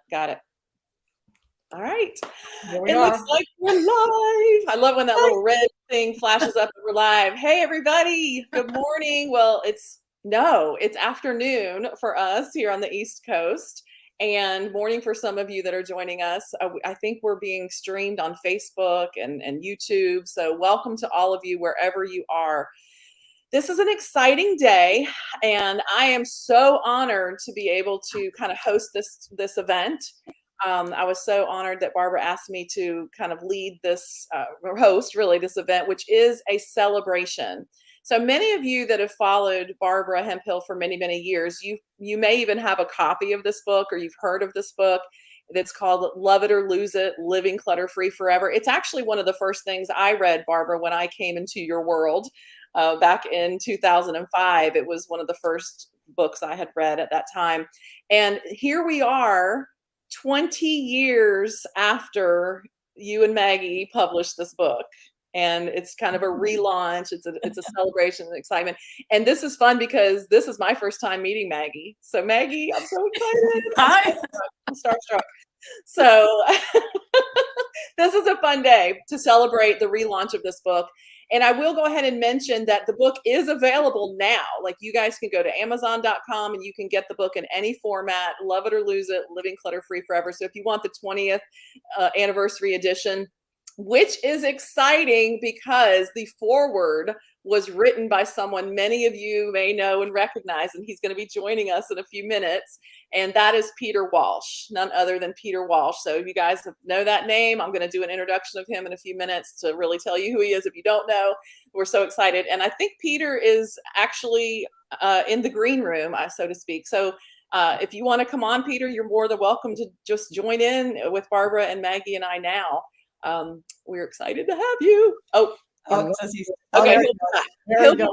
Got it. All right. It looks like we're live. I love when that little red thing flashes up and we're live. Hey, everybody. Good morning. Well, it's afternoon for us here on the East Coast and morning for some of you that are joining us. I think we're being streamed on Facebook and YouTube. So welcome to all of you wherever you are. This is an exciting day, and I am so honored to be able to kind of host this event. I was so honored that Barbara asked me to kind of lead this, host really this event, which is a celebration. So many of you that have followed Barbara Hemphill for many, many years, you may even have a copy of this book or you've heard of this book. That's called Love It or Lose It, Living Clutter-Free Forever. It's actually one of the first things I read, Barbara, when I came into your world back in 2005. It was one of the first books I had read at that time. And here we are 20 years after you and Maggie published this book, and it's kind of a relaunch. It's a celebration and excitement, and this is fun because this is my first time meeting Maggie. So Maggie, I'm so excited. Hi. I'm starstruck. So this is a fun day to celebrate the relaunch of this book. And I will go ahead and mention that the book is available now. Like, you guys can go to Amazon.com and you can get the book in any format. Love It or Lose It, Living Clutter-Free Forever. So if you want the 20th anniversary edition, which is exciting because the foreword was written by someone many of you may know and recognize, and he's going to be joining us in a few minutes. And that is Peter Walsh, none other than Peter Walsh. So if you guys know that name, I'm going to do an introduction of him in a few minutes to really tell you who he is. If you don't know, we're so excited. And I think Peter is actually in the green room, so to speak. So if you want to come on, Peter, you're more than welcome to just join in with Barbara and Maggie and I now. We're excited to have you. Okay, he'll be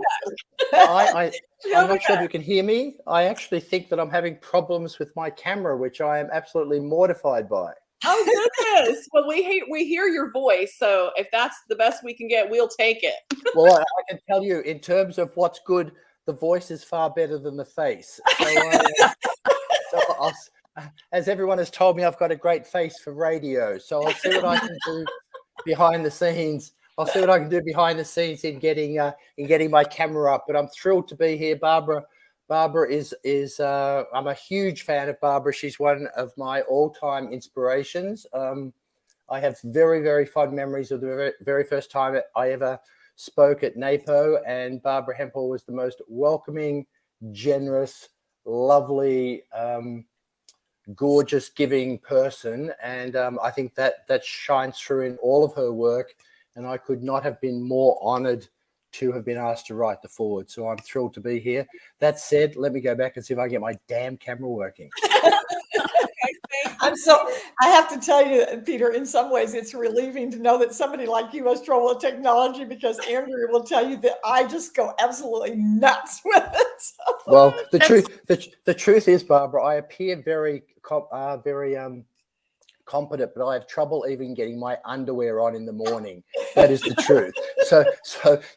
back. I'm not sure if you can hear me. I actually think that I'm having problems with my camera, which I am absolutely mortified by. Oh, goodness. Well, we hear your voice, so if that's the best we can get, we'll take it. Well, I can tell you, in terms of what's good, the voice is far better than the face. So, as everyone has told me, I've got a great face for radio, so I'll see what I can do behind the scenes. I'll see what I can do behind the scenes in getting my camera up. But I'm thrilled to be here. Barbara is I'm a huge fan of Barbara. She's one of my all-time inspirations. I have very, very fond memories of the very first time I ever spoke at NAPO, and Barbara Hemphill was the most welcoming, generous, lovely, gorgeous, giving person. And I think that shines through in all of her work. And I could not have been more honored to have been asked to write the foreword. So I'm thrilled to be here. That said, let me go back and see if I can get my damn camera working. I have to tell you, Peter, in some ways it's relieving to know that somebody like you has trouble with technology, because Andrea will tell you that I just go absolutely nuts with it. Well, the truth is, Barbara, I appear very competent, but I have trouble even getting my underwear on in the morning. That is the truth. So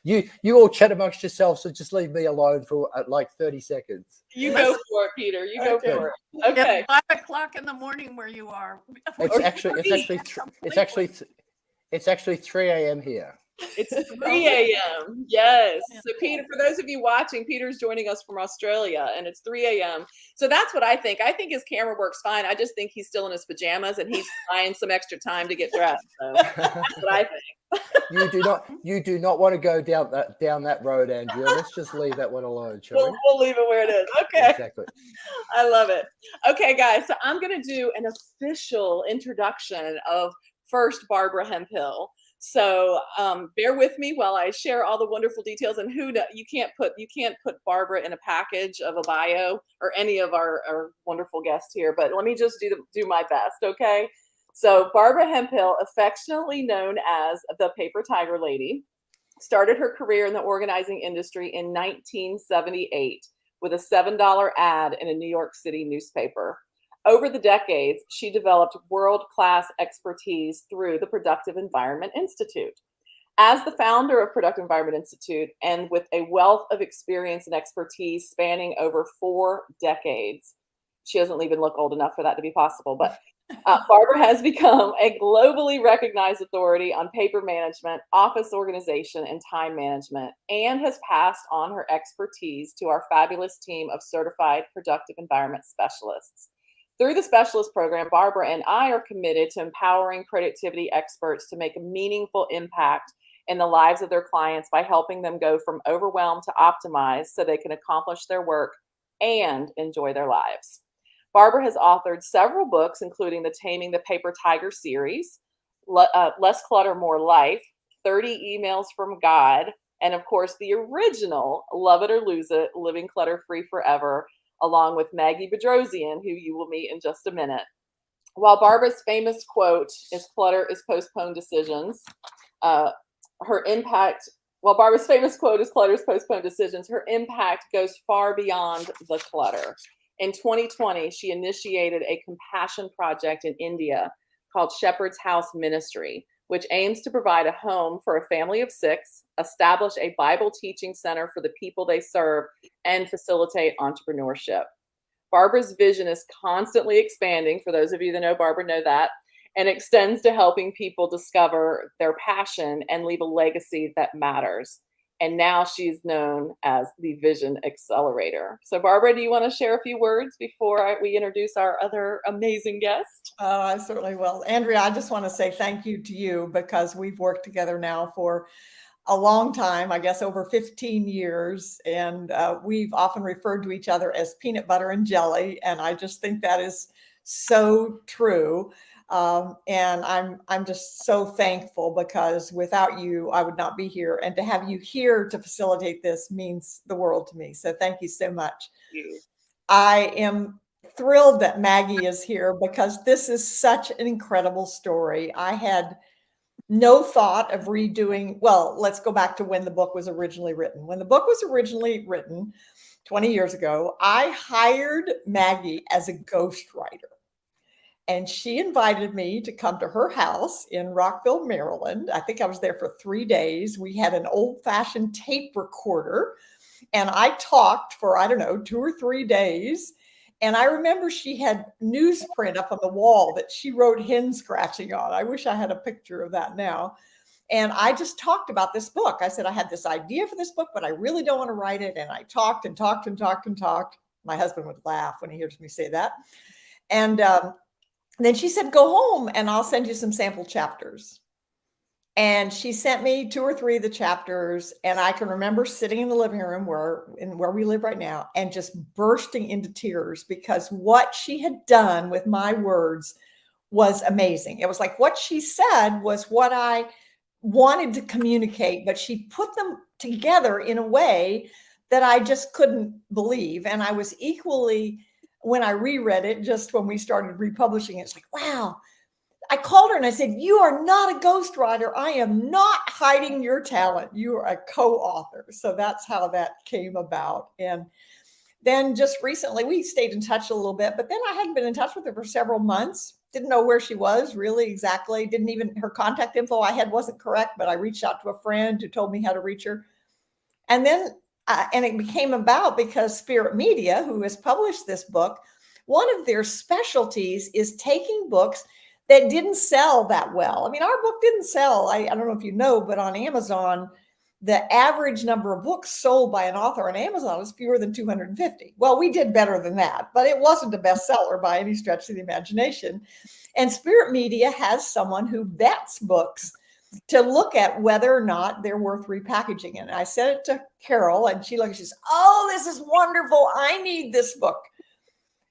you all chat amongst yourselves, so just leave me alone for like 30 seconds. You go for it, Peter. You go for it. Okay. It's 5 o'clock in the morning where you are. It's actually 3 a.m. here. It's 3 a.m. Yes. So Peter, for those of you watching, Peter's joining us from Australia, and it's 3 a.m. So that's what I think. I think his camera works fine. I just think he's still in his pajamas and he's buying some extra time to get dressed. So that's what I think. You do not want to go down that road, Andrea. Let's just leave that one alone, shall we? We'll leave it where it is. Okay. Exactly. I love it. Okay, guys. So I'm going to do an official introduction of first Barbara Hemphill. So bear with me while I share all the wonderful details. And you can't put Barbara in a package of a bio or any of our wonderful guests here. But let me just do my best, okay? So Barbara Hemphill, affectionately known as the Paper Tiger Lady, started her career in the organizing industry in 1978 with a $7 ad in a New York City newspaper. Over the decades, she developed world-class expertise through the Productive Environment Institute. As the founder of Productive Environment Institute, and with a wealth of experience and expertise spanning over 4 decades, She doesn't even look old enough for that to be possible. But Barbara has become a globally recognized authority on paper management, office organization, and time management, and has passed on her expertise to our fabulous team of certified productive environment specialists. Through the specialist program, Barbara and I are committed to empowering productivity experts to make a meaningful impact in the lives of their clients by helping them go from overwhelmed to optimized so they can accomplish their work and enjoy their lives. Barbara has authored several books, including the Taming the Paper Tiger series, Less Clutter, More Life, 30 Emails from God, and of course, the original Love It or Lose It, Living Clutter-Free Forever, along with Maggie Bedrosian, who you will meet in just a minute. While Barbara's famous quote is "Clutter is postponed decisions," her impact while Barbara's famous quote is "Clutter is postponed decisions," her impact goes far beyond the clutter. In 2020, she initiated a compassion project in India called Shepherd's House Ministry, which aims to provide a home for a family of 6, establish a Bible teaching center for the people they serve, and facilitate entrepreneurship. Barbara's vision is constantly expanding. For those of you that know Barbara, know that, and extends to helping people discover their passion and leave a legacy that matters. And now she's known as the Vision Accelerator. So Barbara, do you want to share a few words before we introduce our other amazing guest? I certainly will. Andrea, I just want to say thank you to you because we've worked together now for a long time, I guess over 15 years. And we've often referred to each other as peanut butter and jelly. And I just think that is so true. And I'm just so thankful because without you, I would not be here. And to have you here to facilitate this means the world to me. So thank you so much. I am thrilled that Maggie is here because this is such an incredible story. I had no thought of redoing. Well, let's go back to when the book was originally written. When the book was originally written 20 years ago, I hired Maggie as a ghostwriter. And she invited me to come to her house in Rockville, Maryland. I think I was there for 3 days. We had an old-fashioned tape recorder, and I talked for, I don't know, 2 or 3 days. And I remember she had newsprint up on the wall that she wrote hen scratching on. I wish I had a picture of that now. And I just talked about this book. I said, I had this idea for this book, but I really don't want to write it. And I talked and talked and talked and talked. My husband would laugh when he hears me say that. And then she said, go home and I'll send you some sample chapters. And she sent me 2 or 3 of the chapters. And I can remember sitting in the living room where we live right now and just bursting into tears because what she had done with my words was amazing. It was like what she said was what I wanted to communicate, but she put them together in a way that I just couldn't believe. And I was equally, when I reread it, just when we started republishing, it's like, wow. I called her and I said, you are not a ghostwriter. I am not hiding your talent. You are a co-author. So that's how that came about. And then just recently, we stayed in touch a little bit, but then I hadn't been in touch with her for several months. Didn't know where she was really exactly. Didn't even, her contact info I had wasn't correct, but I reached out to a friend who told me how to reach her. And then and it became about because Spirit Media, who has published this book, one of their specialties is taking books that didn't sell that well. I mean, our book didn't sell. I don't know if you know, but on Amazon, the average number of books sold by an author on Amazon is fewer than 250. Well, we did better than that, but it wasn't a bestseller by any stretch of the imagination. And Spirit Media has someone who vets books to look at whether or not they're worth repackaging. And I sent it to Carol and she looked, she says, oh, this is wonderful. I need this book.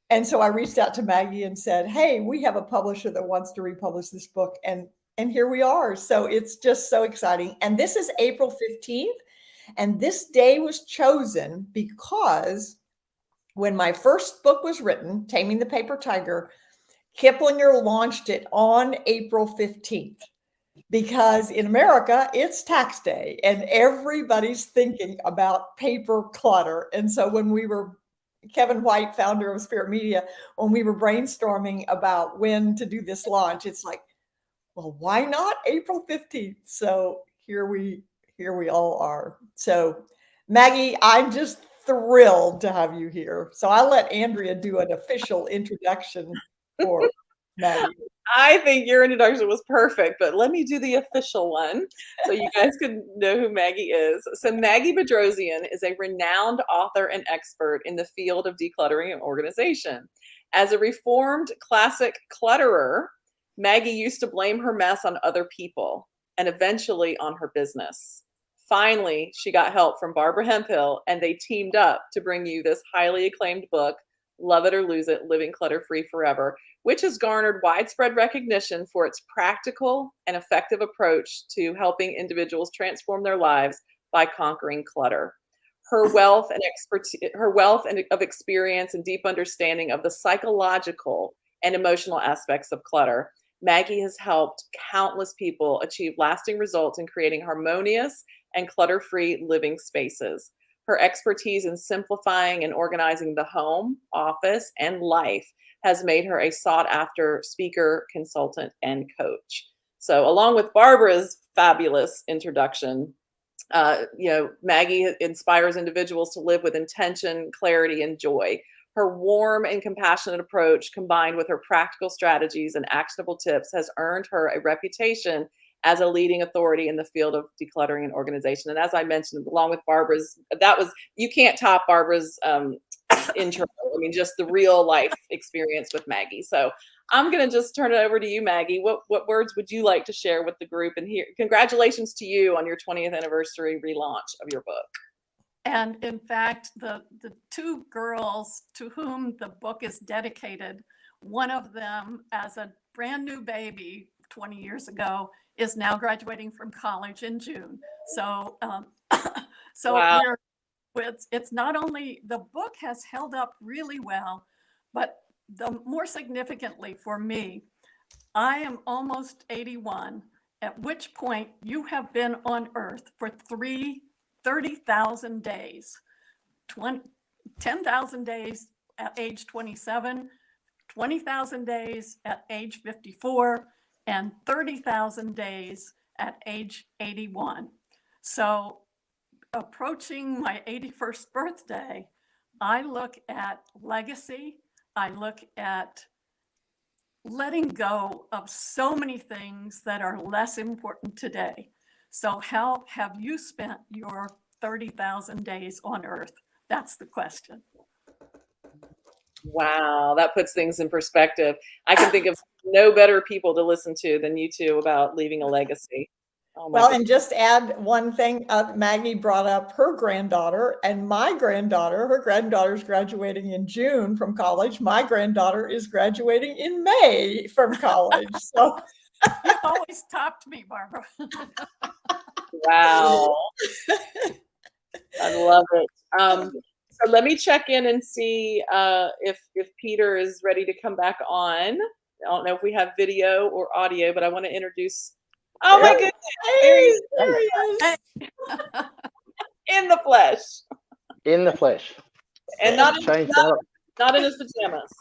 And so I reached out to Maggie and said, hey, we have a publisher that wants to republish this book. And here we are. So it's just so exciting. And this is April 15th. And this day was chosen because when my first book was written, Taming the Paper Tiger, Kiplinger launched it on April 15th. Because in America, it's tax day and everybody's thinking about paper clutter. And so when we were, Kevin White, founder of Spirit Media, when we were brainstorming about when to do this launch, it's like, well, why not April 15th? So here we all are. So Maggie, I'm just thrilled to have you here. So I'll let Andrea do an official introduction for Maggie. I think your introduction was perfect, but let me do the official one so you guys can know who Maggie is. So Maggie Bedrosian is a renowned author and expert in the field of decluttering and organization. As a reformed classic clutterer, Maggie used to blame her mess on other people and eventually on her business. Finally, she got help from Barbara Hemphill, and they teamed up to bring you this highly acclaimed book, Love It or Lose It, Living Clutter-Free Forever, which has garnered widespread recognition for its practical and effective approach to helping individuals transform their lives by conquering clutter. Her wealth and expertise, of experience and deep understanding of the psychological and emotional aspects of clutter, Maggie has helped countless people achieve lasting results in creating harmonious and clutter-free living spaces. Her expertise in simplifying and organizing the home, office, and life has made her a sought-after speaker, consultant, and coach. So along with Barbara's fabulous introduction, Maggie inspires individuals to live with intention, clarity, and joy. Her warm and compassionate approach, combined with her practical strategies and actionable tips, has earned her a reputation as a leading authority in the field of decluttering and organization. And as I mentioned, along with Barbara's, you can't top Barbara's intro. I mean, just the real life experience with Maggie. So I'm going to just turn it over to you, Maggie. What words would you like to share with the group? And here, congratulations to you on your 20th anniversary relaunch of your book. And in fact, the two girls to whom the book is dedicated, one of them as a brand new baby 20 years ago is now graduating from college in June. So, Wow. it's not only the book has held up really well, but more significantly for me, I am almost 81, at which point you have been on earth for 30,000 days, 10,000 days at age 27, 20,000 days at age 54, and 30,000 days at age 81. So approaching my 81st birthday, I look at legacy. I look at letting go of so many things that are less important today. So how have you spent your 30,000 days on earth? That's the question. Wow, that puts things in perspective. I can think of no better people to listen to than you two about leaving a legacy. Oh my Well, goodness. and just add one thing, Maggie brought up her granddaughter and my granddaughter. Her granddaughter's graduating in June from college. My granddaughter is graduating in May from college. So you always topped me, Barbara. Wow. I love it. So let me check in and see if Peter is ready to come back on. I don't know if we have video or audio, but I want to introduce. Oh my goodness! there he is. In the flesh. In the flesh. And not in his pajamas.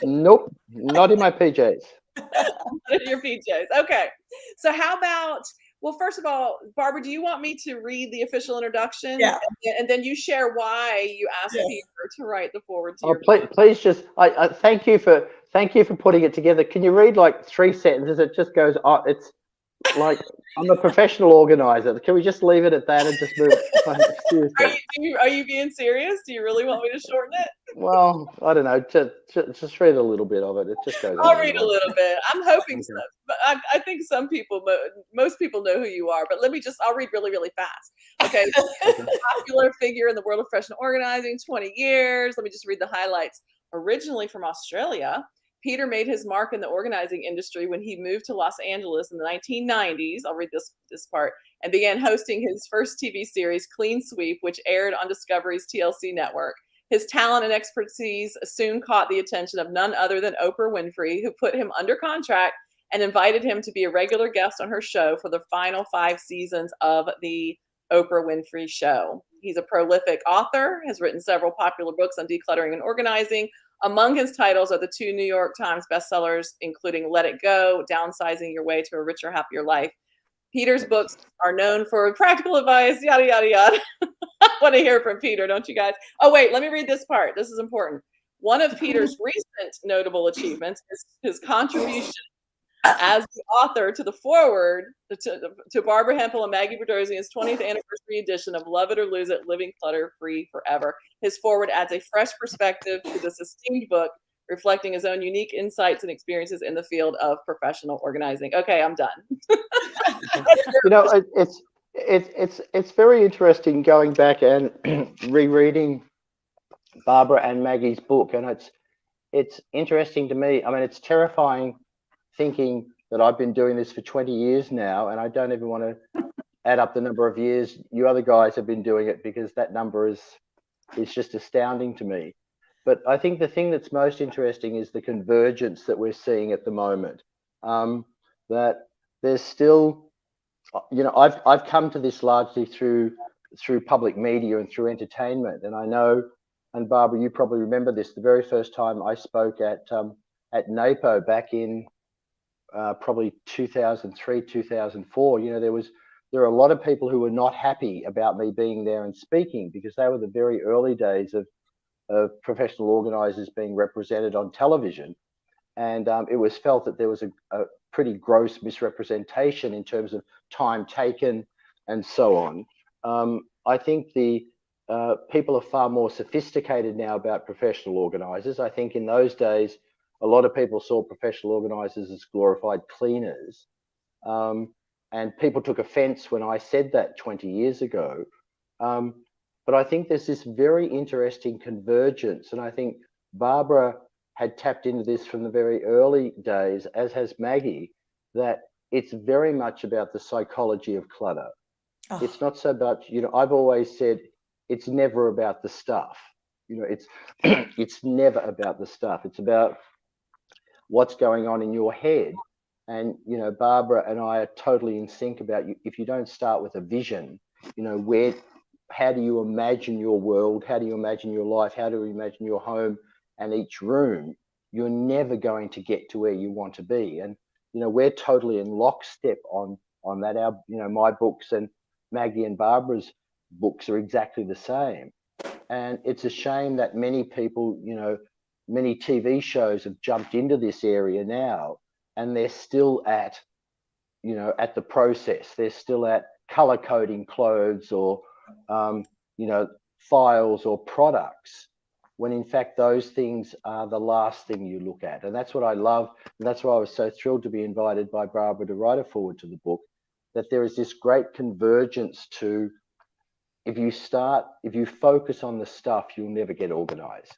Nope, not in my PJs. Not in your PJs. Okay. So how about, well, first of all, Barbara, do you want me to read the official introduction? Yeah. And then you share why you asked Peter to write the forward to your book? Please just, I thank you for putting it together. Can you read like 3 sentences? It just goes, it's like, I'm a professional organizer. Can we just leave it at that and just move? Are you being serious? Do you really want me to shorten it? Well, I don't know. Just read a little bit of it. It just goes. I'll read a little bit. I'm hoping so. But I think most people know who you are. But I'll read really, really fast. Okay. Popular figure in the world of professional organizing, 20 years. Let me just read the highlights. Originally from Australia, Peter made his mark in the organizing industry when he moved to Los Angeles in the 1990s. I'll read this part. And began hosting his first TV series, Clean Sweep, which aired on Discovery's TLC network. His talent and expertise soon caught the attention of none other than Oprah Winfrey, who put him under contract and invited him to be a regular guest on her show for the final 5 seasons of the Oprah Winfrey Show. He's a prolific author, has written several popular books on decluttering and organizing. Among his titles are the 2 New York Times bestsellers, including Let It Go, Downsizing Your Way to a Richer, Happier Life. Peter's books are known for practical advice, yada, yada, yada. I want to hear from Peter, don't you guys? Oh, wait, let me read this part. This is important. One of Peter's recent notable achievements is his contribution as the author to the foreword to Barbara Hemphill and Maggie Bedrosian's 20th anniversary edition of Love It or Lose It, Living Clutter-Free Forever. His foreword adds a fresh perspective to this esteemed book, reflecting his own unique insights and experiences in the field of professional organizing. Okay, I'm done. You know, it's very interesting going back and rereading Barbara and Maggie's book, and it's interesting to me. I mean, it's terrifying thinking that I've been doing this for 20 years now, and I don't even want to add up the number of years you other guys have been doing it, because that number is just astounding to me. But I think the thing that's most interesting is the convergence that we're seeing at the moment. That there's still, you know, I've come to this largely through public media and through entertainment, and I know, and Barbara, you probably remember this, the very first time I spoke at NAPO back in probably 2003, 2004, you know, there were a lot of people who were not happy about me being there and speaking, because they were the very early days of professional organizers being represented on television. And it was felt that there was a pretty gross misrepresentation in terms of time taken and so on. I think the people are far more sophisticated now about professional organizers. I think in those days, a lot of people saw professional organizers as glorified cleaners. And people took offense when I said that 20 years ago. But I think there's this very interesting convergence. And I think Barbara had tapped into this from the very early days, as has Maggie, that it's very much about the psychology of clutter. Oh. It's not so much, you know, I've always said it's never about the stuff. You know, it's never about the stuff. It's about what's going on in your head. And, you know, Barbara and I are totally in sync about, if you don't start with a vision, you know, how do you imagine your world? How do you imagine your life? How do you imagine your home and each room? You're never going to get to where you want to be. And, you know, we're totally in lockstep on that. You know, my books and Maggie and Barbara's books are exactly the same. And it's a shame that many people, you know, many TV shows have jumped into this area now, and they're still at, you know, at the process. They're still at color coding clothes or, you know, files or products, when in fact those things are the last thing you look at. And that's what I love. And that's why I was so thrilled to be invited by Barbara to write a foreword to the book, that there is this great convergence to, if you focus on the stuff, you'll never get organized.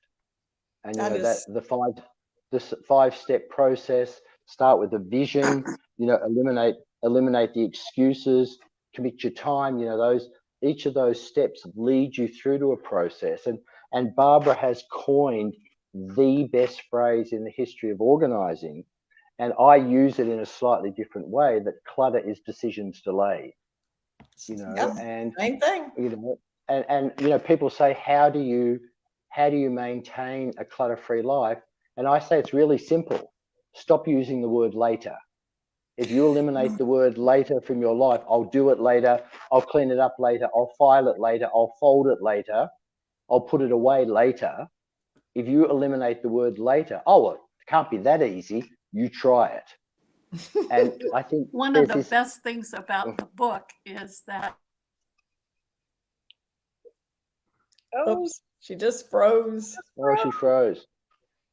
And you know, that the five-step process, start with a vision, you know, eliminate the excuses, commit your time, you know, each of those steps lead you through to a process. And Barbara has coined the best phrase in the history of organizing, and I use it in a slightly different way, that clutter is decisions delayed. You know, yeah, and same thing. You know, and you know, people say, how do you maintain a clutter-free life? And I say it's really simple. Stop using the word later. If you eliminate the word later from your life, I'll do it later, I'll clean it up later, I'll file it later, I'll fold it later, I'll put it away later. If you eliminate the word later, oh, it can't be that easy, you try it. And I think one of the best things about the book is that. Oh, oops, she just froze. Oh, she froze.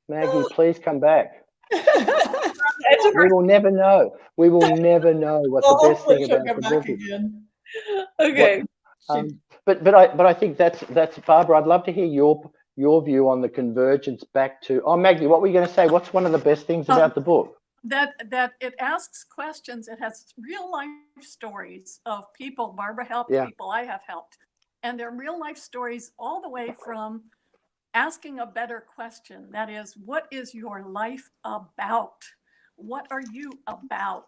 Maggie, please come back. We will never know. We will never know what the best thing about the book is. Okay. But I think that's Barbara. I'd love to hear your view on the convergence back to. Oh, Maggie, what were you going to say? What's one of the best things about the book? That it asks questions. It has real life stories of people Barbara helped, people I have helped, and they're real life stories all the way from asking a better question. That is, what is your life about? What are you about?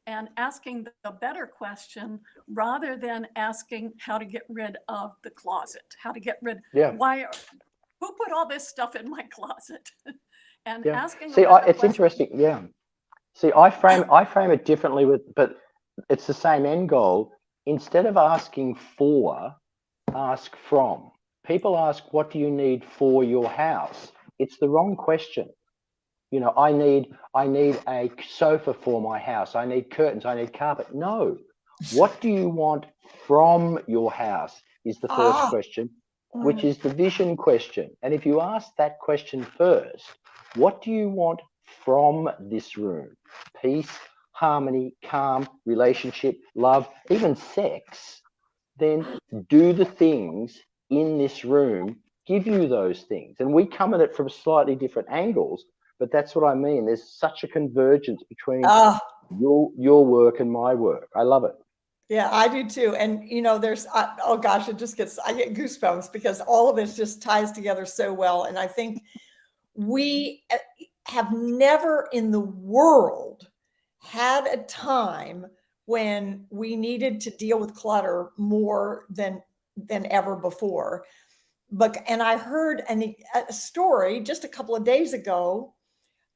And asking the better question rather than asking how to get rid of the closet, how to get rid, who put all this stuff in my closet? And asking. See, it's interesting. Yeah. See, I frame it differently but it's the same end goal. Instead of asking for, ask from. People ask, what do you need for your house? It's the wrong question. You know, I need a sofa for my house. I need curtains. I need carpet. No. What do you want from your house is the first question, which is the vision question. And if you ask that question first, what do you want from this room? Peace, harmony, calm, relationship, love, even sex. Then do the things in this room give you those things. And we come at it from slightly different angles, but that's what I mean. There's such a convergence between your work and my work. I love it. Yeah, I do too. And you know, there's, oh gosh, I get goosebumps because all of this just ties together so well. And I think we have never in the world had a time when we needed to deal with clutter more than ever before. And I heard a story just a couple of days ago.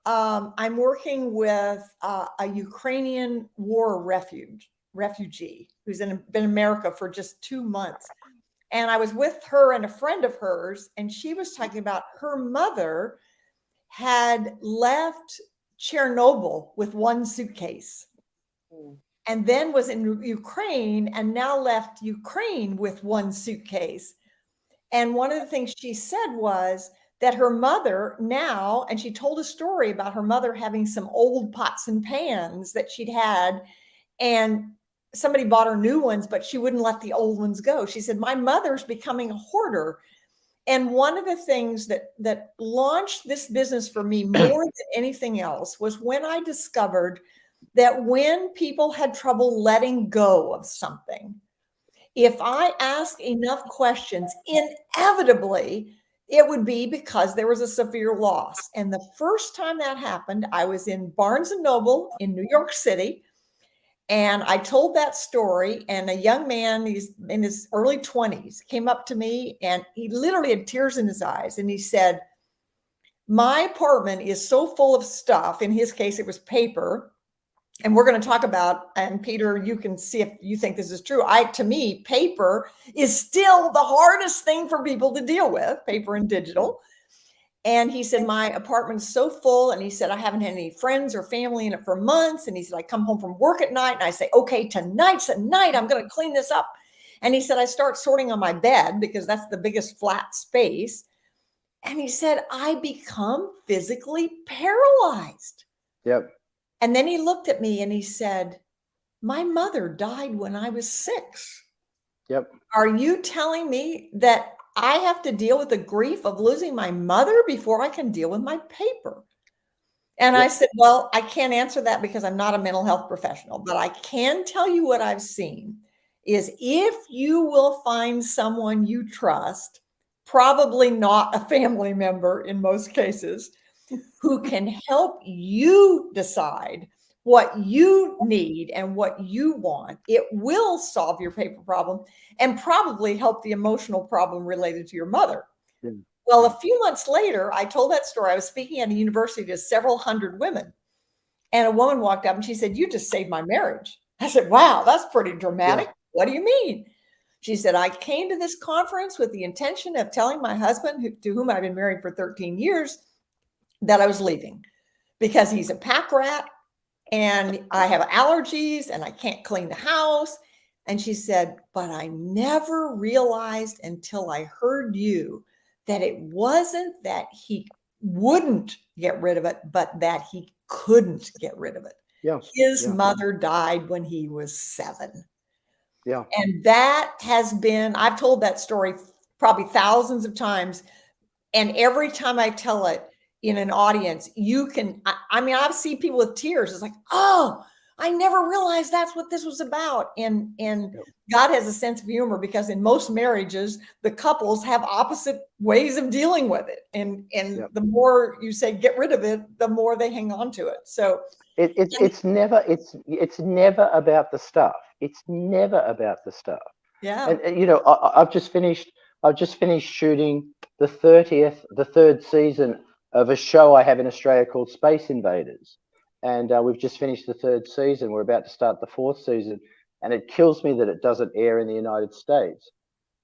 I'm working with a Ukrainian war refugee who's been in America for just 2 months. And I was with her and a friend of hers, and she was talking about her mother had left Chernobyl with one suitcase and then was in Ukraine and now left Ukraine with one suitcase. And one of the things she said was that her mother now, and she told a story about her mother having some old pots and pans that she'd had, and somebody bought her new ones, but she wouldn't let the old ones go. She said, my mother's becoming a hoarder. And one of the things that launched this business for me more than anything else was when I discovered that when people had trouble letting go of something, if I ask enough questions, inevitably it would be because there was a severe loss. And the first time that happened, I was in Barnes and Noble in New York City. And I told that story, and a young man, he's in his early 20s, came up to me and he literally had tears in his eyes. And he said, my apartment is so full of stuff. In his case, it was paper. And we're going to talk about, and Peter, you can see if you think this is true. To me, paper is still the hardest thing for people to deal with, paper and digital. And he said, my apartment's so full. And he said, I haven't had any friends or family in it for months. And he said, I come home from work at night and I say, okay, tonight's the night I'm going to clean this up. And he said, I start sorting on my bed because that's the biggest flat space. And he said, I become physically paralyzed. Yep. And then he looked at me and he said, my mother died when I was 6. Yep. Are you telling me that I have to deal with the grief of losing my mother before I can deal with my paper? And I said, well, I can't answer that because I'm not a mental health professional, but I can tell you what I've seen is if you will find someone you trust, probably not a family member in most cases, who can help you decide what you need and what you want, it will solve your paper problem and probably help the emotional problem related to your mother. Yeah. Well, a few months later, I told that story. I was speaking at a university to several hundred women, and a woman walked up and she said, you just saved my marriage. I said, wow, that's pretty dramatic. Yeah. What do you mean? She said, I came to this conference with the intention of telling my husband, to whom I've been married for 13 years, that I was leaving because he's a pack rat and I have allergies and I can't clean the house. And she said, but I never realized until I heard you that it wasn't that he wouldn't get rid of it, but that he couldn't get rid of it. Yeah. His mother died when he was 7. Yeah. And that has been, I've told that story probably thousands of times. And every time I tell it in an audience, you can, I mean, I see people with tears. It's like, oh, I never realized that's what this was about. And God has a sense of humor because in most marriages, the couples have opposite ways of dealing with it. And the more you say, get rid of it, the more they hang on to it. So it's never about the stuff. It's never about the stuff. Yeah. And you know, I've just finished shooting the 3rd season of a show I have in Australia called Space Invaders. and we've just finished the 3rd season. We're about to start the 4th season, and it kills me that it doesn't air in the United States.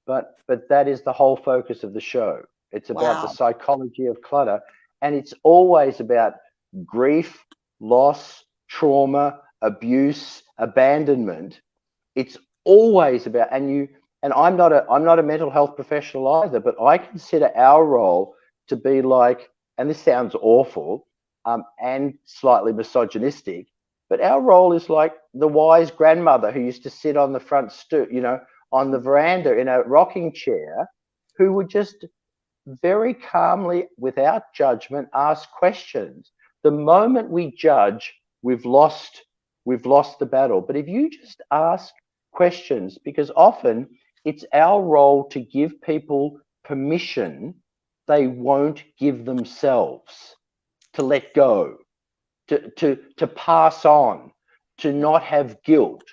But that is the whole focus of the show. It's about the Wow. psychology of clutter, and it's always about grief, loss, trauma, abuse, abandonment. It's always about, and I'm not a mental health professional either, but I consider our role to be like, and this sounds awful, and slightly misogynistic, but our role is like the wise grandmother who used to sit on the front stoop, on the veranda in a rocking chair, who would just very calmly, without judgment, ask questions. The moment we judge, we've lost the battle. But if you just ask questions, because often it's our role to give people permission they won't give themselves, to let go, to pass on, to not have guilt.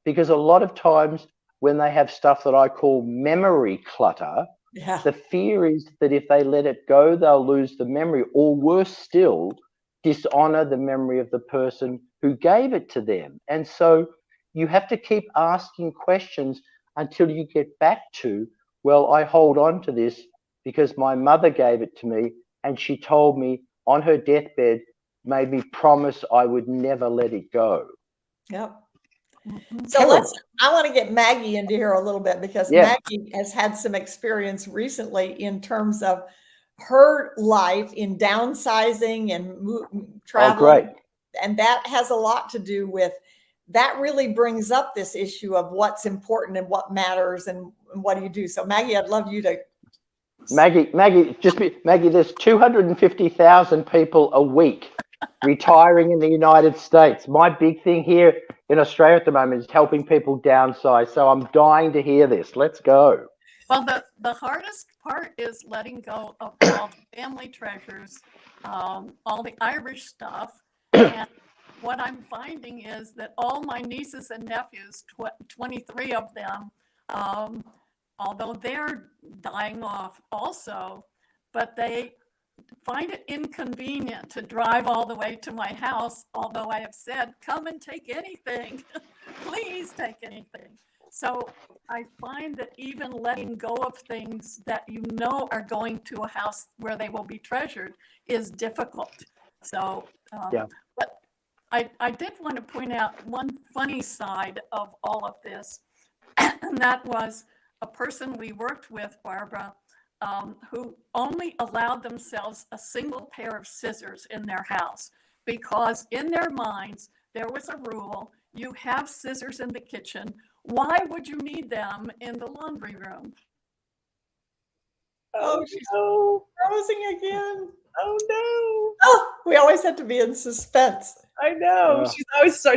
Because a lot of times when they have stuff that I call memory clutter, the fear is that if they let it go, they'll lose the memory, or worse still, dishonor the memory of the person who gave it to them. And so you have to keep asking questions until you get back to, well, I hold on to this because my mother gave it to me, and she told me on her deathbed, made me promise I would never let it go. Yep. So I want to get Maggie into here a little bit, because Maggie has had some experience recently in terms of her life in downsizing and traveling. Oh, great. And that has a lot to do with, that really brings up this issue of what's important and what matters and what do you do. So Maggie, I'd love you to. Maggie, there's 250,000 people a week retiring in the United States. My big thing here in Australia at the moment is helping people downsize. So I'm dying to hear this. Let's go. Well, the hardest part is letting go of all the family treasures, all the Irish stuff. And what I'm finding is that all my nieces and nephews, 23 of them, although they're dying off also, but they find it inconvenient to drive all the way to my house, although I have said, come and take anything, please take anything. So I find that even letting go of things that are going to a house where they will be treasured is difficult. So, but I did want to point out one funny side of all of this, and that was a person we worked with, Barbara, who only allowed themselves a single pair of scissors in their house, because in their minds, there was a rule: you have scissors in the kitchen. Why would you need them in the laundry room? Oh, she's frozen again. Oh no. Oh, we always have to be in suspense. I know.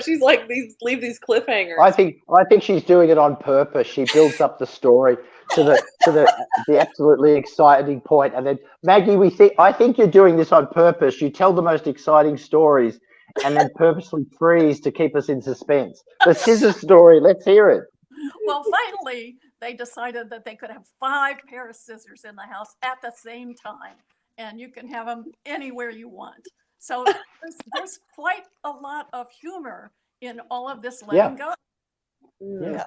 She's like, leave these cliffhangers. I think she's doing it on purpose. She builds up the story to the absolutely exciting point, and then Maggie, I think you're doing this on purpose. You tell the most exciting stories and then purposely freeze to keep us in suspense. The scissor story, let's hear it. Well, finally, they decided that they could have 5 pair of scissors in the house at the same time, and you can have them anywhere you want. So there's quite a lot of humor in all of this letting go. Yeah.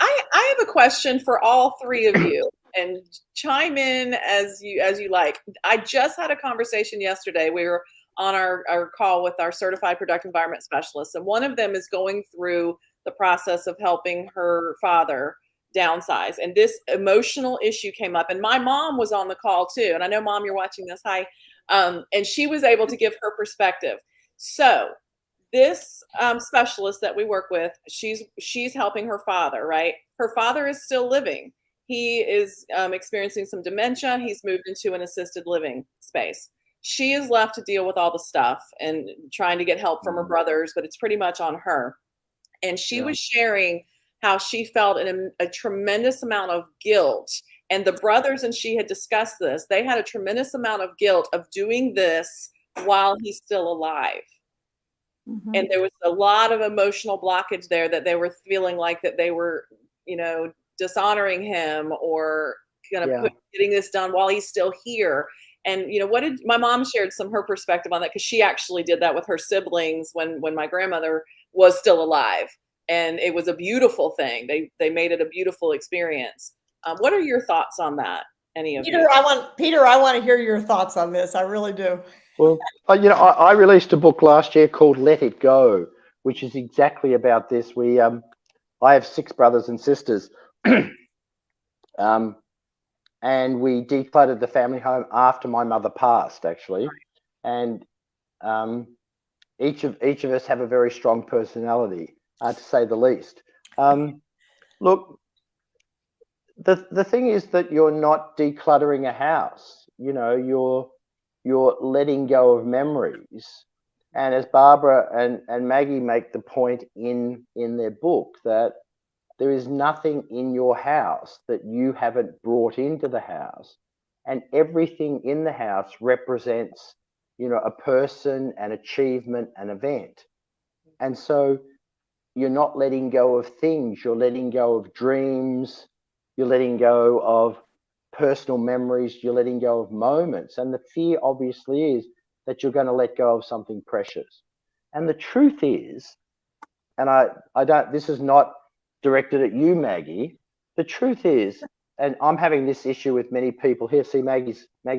I have a question for all 3 of you, and chime in as you like. I just had a conversation yesterday. We were on our call with our certified productive environment specialists, and one of them is going through the process of helping her father downsize, and this emotional issue came up, and my mom was on the call too, and I know, Mom, you're watching this. Hi. And she was able to give her perspective. So this specialist that we work with, she's helping her father, right? Her father is still living. He is experiencing some dementia. He's moved into an assisted living space. She is left to deal with all the stuff and trying to get help from her brothers, but it's pretty much on her. And she was sharing how she felt a tremendous amount of guilt. And the brothers and she had discussed this. They had a tremendous amount of guilt of doing this while he's still alive. Mm-hmm. And there was a lot of emotional blockage there, that they were feeling like that they were, dishonoring him or getting this done while he's still here. And what did my mom shared some her perspective on that, because she actually did that with her siblings when my grandmother was still alive, and it was a beautiful thing. They made it a beautiful experience. What are your thoughts on that? Any of Peter, you? I want to hear your thoughts on this. I really do. Well, I released a book last year called Let It Go, which is exactly about this. I have 6 brothers and sisters, and we decluttered the family home after my mother passed, actually, and each of us have a very strong personality, to say the least. Look, the thing is that you're not decluttering a house. You're letting go of memories. And as Barbara and Maggie make the point in their book, that there is nothing in your house that you haven't brought into the house, and everything in the house represents, a person, an achievement, an event. And so you're not letting go of things, you're letting go of dreams, you're letting go of personal memories, you're letting go of moments. And the fear obviously is that you're going to let go of something precious. And the truth is, and I don't, this is not directed at you, Maggie. The truth is, and I'm having this issue with many people here. See, Maggie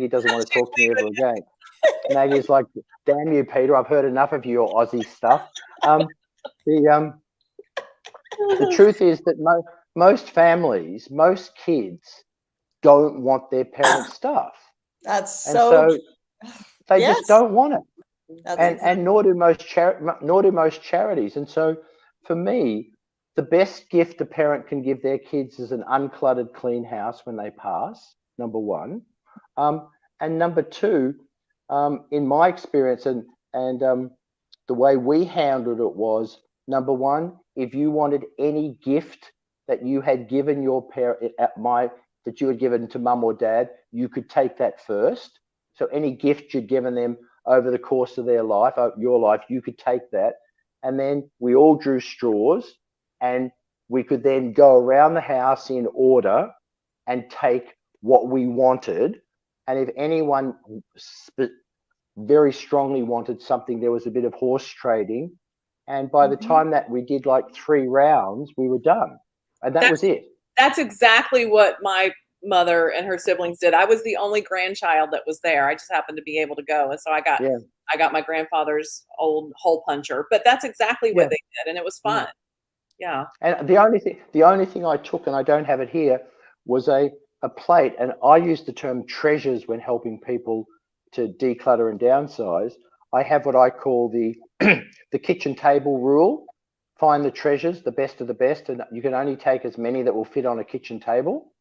doesn't want to talk to me ever again. Maggie's like, damn you, Peter, I've heard enough of your Aussie stuff. The truth is that most families, most kids don't want their parents' stuff. That's and so they yes. just don't want it. That's And nor do most charities. And so for me, the best gift a parent can give their kids is an uncluttered, clean house when they pass, number one. And number two, in my experience and the way we handled it was, number one, if you wanted any gift that you had given your parent that you had given to mum or dad, you could take that first. So any gift you'd given them over the course of their life, your life, you could take that. And then we all drew straws, and we could then go around the house in order and take what we wanted. And if anyone very strongly wanted something, there was a bit of horse trading. And by the time that we did like 3 rounds, we were done. And that was it. That's exactly what my mother and her siblings did. I was the only grandchild that was there. I just happened to be able to go. And so I got my grandfather's old hole puncher, but that's exactly what they did. And it was fun. Yeah. And the only thing I took, and I don't have it here, was a plate. And I use the term treasures when helping people to declutter and downsize. I have what I call the the kitchen table rule. Find the treasures, the best of the best, and you can only take as many that will fit on a kitchen table,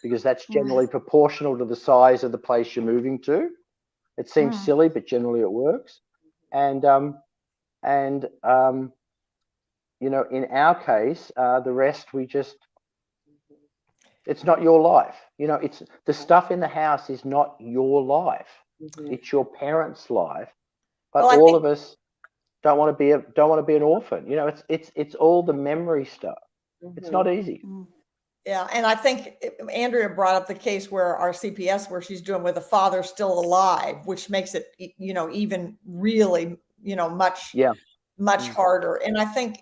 because that's generally proportional to the size of the place you're moving to. It seems silly, but generally it works. And in our case, the rest it's not your life. It's the stuff in the house is not your life. It's your parents' life. But all of us don't want to be an orphan. It's all the memory stuff. It's not easy. Yeah, and I think Andrea brought up the case where our CPS, where she's doing with the father still alive, which makes it, even really, much harder. And I think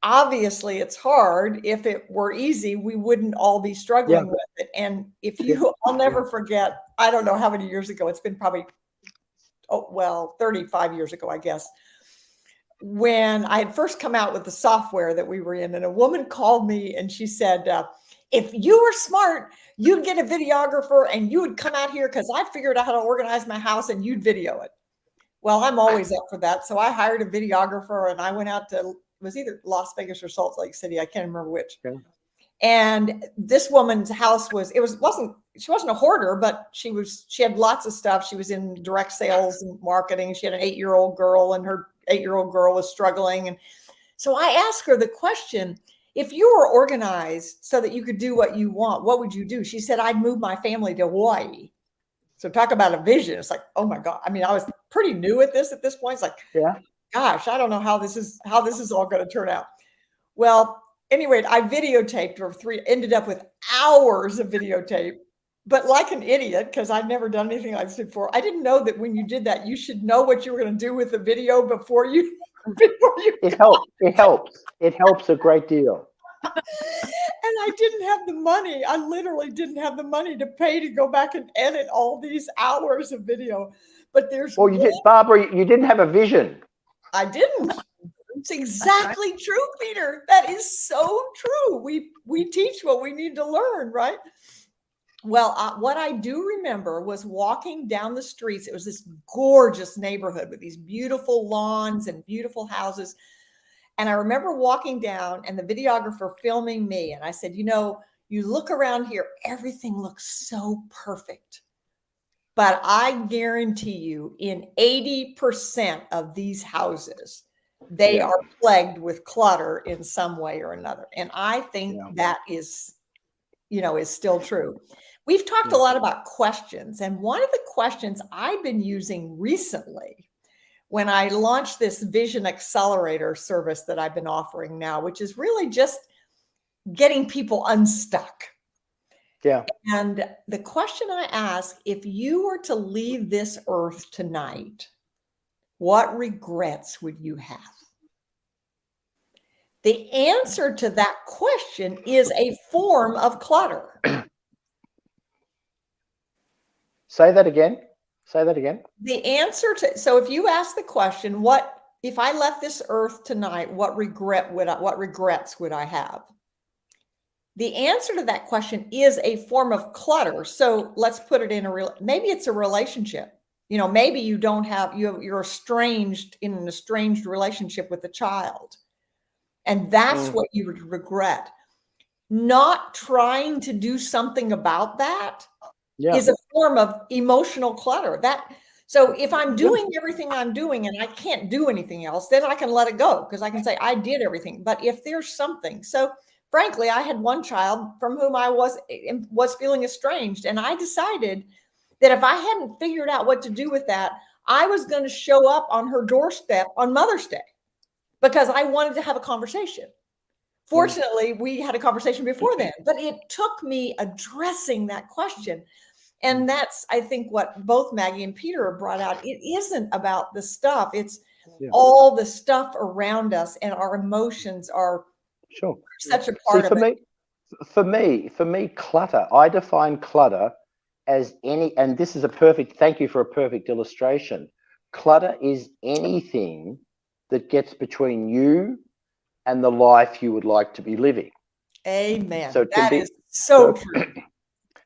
obviously it's hard. If it were easy, we wouldn't all be struggling with it. And I'll never forget, I don't know how many years ago, it's been probably, 35 years ago, I guess, when I had first come out with the software that we were in, and a woman called me and she said, if you were smart, you'd get a videographer and you would come out here, because I figured out how to organize my house and you'd video it. Well, I'm always up for that. So I hired a videographer and I went out to, it was either Las Vegas or Salt Lake City. I can't remember which. Okay. And this woman's house she wasn't a hoarder, but she had lots of stuff. She was in direct sales and marketing. She had an 8-year-old girl, and her 8-year-old girl was struggling. And so I asked her the question, if you were organized so that you could do what you want, what would you do? She said, I'd move my family to Hawaii. So talk about a vision. It's like, oh my God. I mean, I was pretty new at this point. It's like, gosh, I don't know how this is all going to turn out. Well, anyway, I videotaped her ended up with hours of videotape, But like an idiot, because I'd never done anything like this before, I didn't know that when you did that, you should know what you were going to do with the video before you. It helps. It helps. It helps a great deal. And I didn't have the money. I literally didn't have the money to pay to go back and edit all these hours of video. But there's Well, you did, Barbara. You didn't have a vision. I didn't. It's exactly true, Peter. That is so true. We teach what we need to learn, right? Well, what I do remember was walking down the streets. It was this gorgeous neighborhood with these beautiful lawns and beautiful houses. And I remember walking down and the videographer filming me. And I said, you know, you look around here, everything looks so perfect. But I guarantee you in 80% of these houses, they are plagued with clutter in some way or another. And I think that is, you know, is still true. We've talked a lot about questions. And one of the questions I've been using recently when I launched this Vision Accelerator service that I've been offering now, which is really just getting people unstuck. Yeah. And the question I ask, if you were to leave this earth tonight, what regrets would you have? The answer to that question is a form of clutter. Say that again. Say that again. The answer to, so if you ask the question, what, if I left this earth tonight, what regrets would I have? The answer to that question is a form of clutter. So let's put it in maybe it's a relationship. You know, maybe you don't have, you're estranged in an estranged relationship with a child. And that's what you would regret. Not trying to do something about that is a form of emotional clutter. So if I'm doing everything I'm doing and I can't do anything else, then I can let it go because I can say I did everything. But if there's something, so frankly, I had one child from whom I was feeling estranged, and I decided that if I hadn't figured out what to do with that, I was going to show up on her doorstep on Mother's Day because I wanted to have a conversation. Fortunately, we had a conversation before then, but it took me addressing that question. And that's, I think, what both Maggie and Peter have brought out. It isn't about the stuff. It's all the stuff around us, and our emotions are such a part of it. For me, clutter, I define clutter as any, and this is thank you for a perfect illustration. Clutter is anything that gets between you and the life you would like to be living. Amen. So that is so true.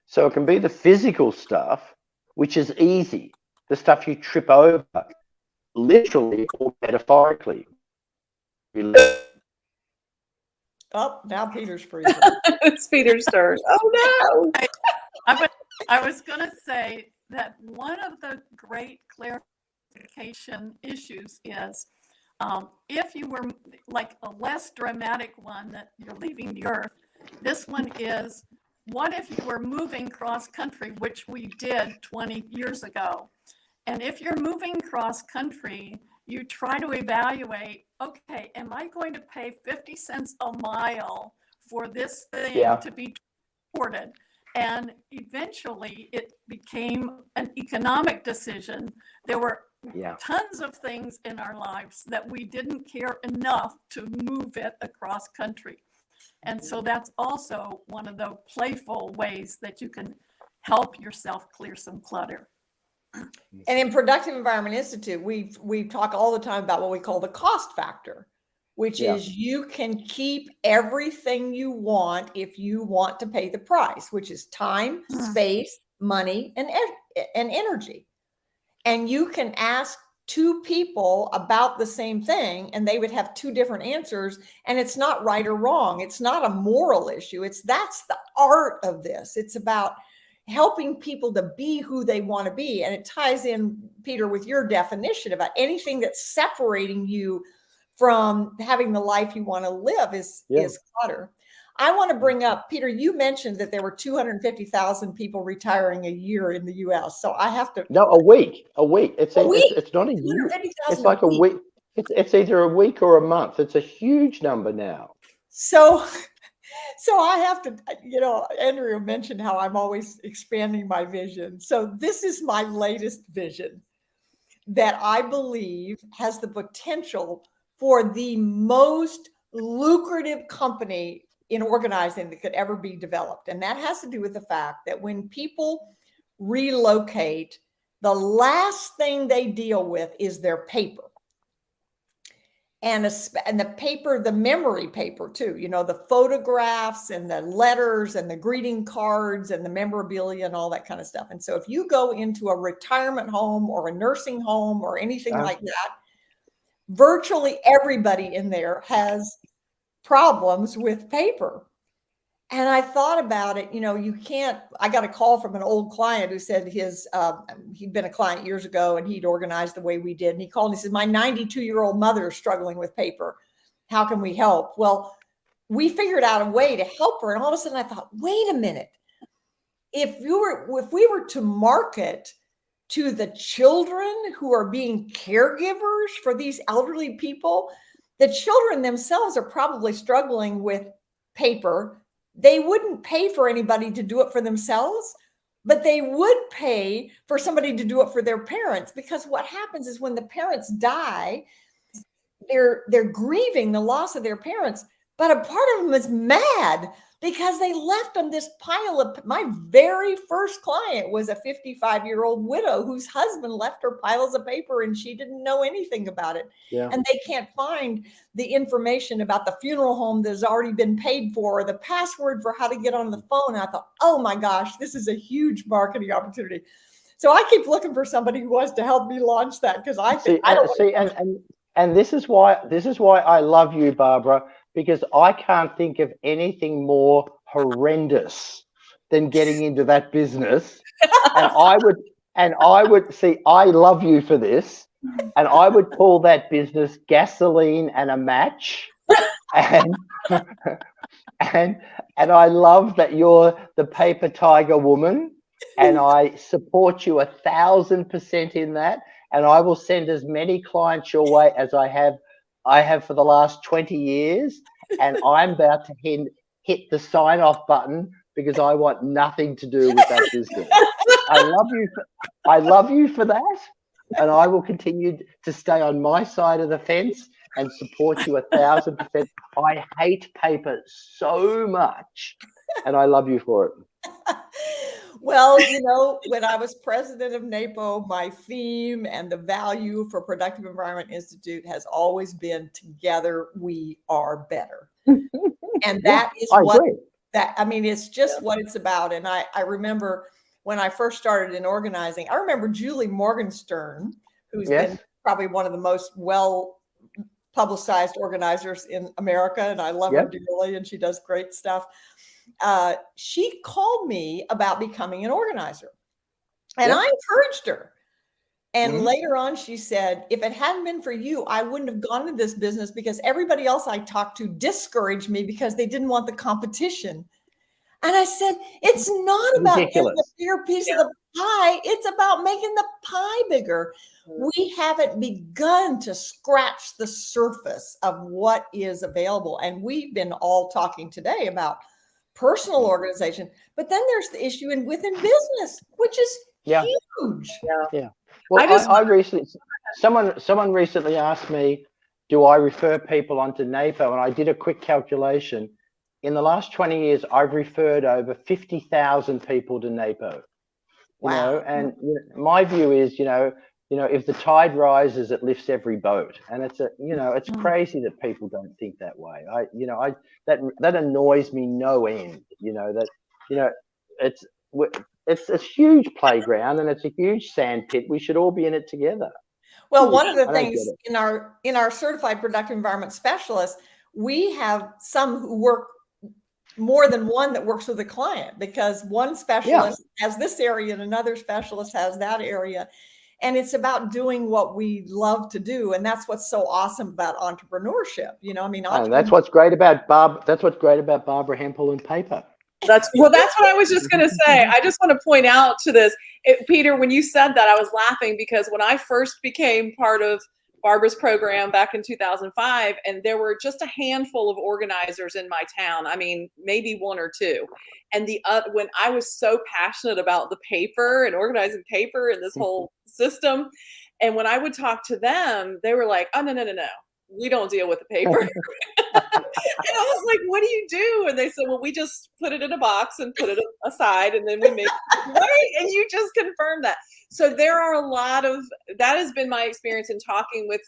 So it can be the physical stuff, which is easy, the stuff you trip over, literally or metaphorically. Oh, now Peter's freezing. It's Peter's turn. Oh no. I was going to say that one of the great clarification issues is if you were like a less dramatic one that you're leaving the earth, this one is, what if you were moving cross country, which we did 20 years ago? And if you're moving cross country, you try to evaluate, okay, am I going to pay 50 cents a mile for this thing to be transported? And eventually it became an economic decision. There were tons of things in our lives that we didn't care enough to move it across country. And so that's also one of the playful ways that you can help yourself clear some clutter. And in Productive Environment Institute, we talk all the time about what we call the cost factor, which is you can keep everything you want if you want to pay the price, which is time, space, money, and energy. And you can ask two people about the same thing and they would have two different answers, and it's not right or wrong. It's not a moral issue. That's the art of this. It's about helping people to be who they want to be. And it ties in, Peter, with your definition about anything that's separating you from having the life you want to live is clutter. I want to bring up, Peter, you mentioned that there were 250,000 people retiring a year in the US. So I have to. No, a week. It's a week. It's not a year. It's like a week. It's either a week or a month. It's a huge number now. So So I have to, Andrea mentioned how I'm always expanding my vision. So this is my latest vision that I believe has the potential for the most lucrative company in organizing that could ever be developed. And that has to do with the fact that when people relocate, the last thing they deal with is their paper. And the paper, the memory paper too, the photographs and the letters and the greeting cards and the memorabilia and all that kind of stuff. And so if you go into a retirement home or a nursing home or anything like that, virtually everybody in there has problems with paper. And I thought about it, you can't, I got a call from an old client who said he'd been a client years ago and he'd organized the way we did. And he called and he said, my 92-year-old mother is struggling with paper. How can we help? Well, we figured out a way to help her. And all of a sudden I thought, wait a minute. If we were to market to the children who are being caregivers for these elderly people, the children themselves are probably struggling with paper. They wouldn't pay for anybody to do it for themselves, but they would pay for somebody to do it for their parents, because what happens is when the parents die, they're grieving the loss of their parents, but a part of them is mad because they left them this pile of, my very first client was a 55-year-old widow whose husband left her piles of paper and she didn't know anything about it. Yeah. And they can't find the information about the funeral home that has already been paid for, or the password for how to get on the phone. And I thought, oh my gosh, this is a huge marketing opportunity. So I keep looking for somebody who wants to help me launch that, because I think and this is why I love you, Barbara, because I can't think of anything more horrendous than getting into that business. And I would see, I love you for this. And I would call that business gasoline and a match. And I love that you're the paper tiger woman, and I support you 1,000% in that. And I will send as many clients your way as I have for the last 20 years. And I'm about to hit the sign off button because I want nothing to do with that business. I love you for that. And I will continue to stay on my side of the fence and support you 1,000%. I hate paper so much, and I love you for it. Well, when I was president of NAPO, my theme and the value for Productive Environment Institute has always been together we are better. And that is it's just what it's about. And I remember when I first started in organizing, I remember Julie Morgenstern, who's been probably one of the most well publicized organizers in America. And I love her dearly, and she does great stuff. She called me about becoming an organizer, and I encouraged her. And later on, she said, if it hadn't been for you, I wouldn't have gone into this business, because everybody else I talked to discouraged me because they didn't want the competition. And I said, it's not about getting a bigger piece of the pie. It's about making the pie bigger. We haven't begun to scratch the surface of what is available. And we've been all talking today about personal organization, but then there's the issue within business, which is huge. Yeah. Well, I recently, someone recently asked me, do I refer people onto NAPO? And I did a quick calculation. In the last 20 years, I've referred over 50,000 people to NAPO. And my view is, if the tide rises, it lifts every boat. And it's crazy that people don't think that way. That annoys me no end. It's a huge playground and it's a huge sand pit. We should all be in it together. Well, one of the things in our certified productive environment specialists, we have some who work more than one that works with a client, because one specialist has this area and another specialist has that area. And it's about doing what we love to do. And that's what's so awesome about entrepreneurship. That's what's great about Barbara Hemphill and paper. That's what I was just going to say. I just want to point out to this, Peter, when you said that, I was laughing because when I first became part of Barbara's program back in 2005, and there were just a handful of organizers in my town. I mean, maybe one or two. And when I was so passionate about the paper and organizing paper and this whole system, and when I would talk to them, they were like, "Oh, no, no, no, no. We don't deal with the paper." And I was like, "What do you do?" And they said, "Well, we just put it in a box and put it aside, and then we make it." Right? And you just confirmed that. So there are a lot of, that has been my experience in talking with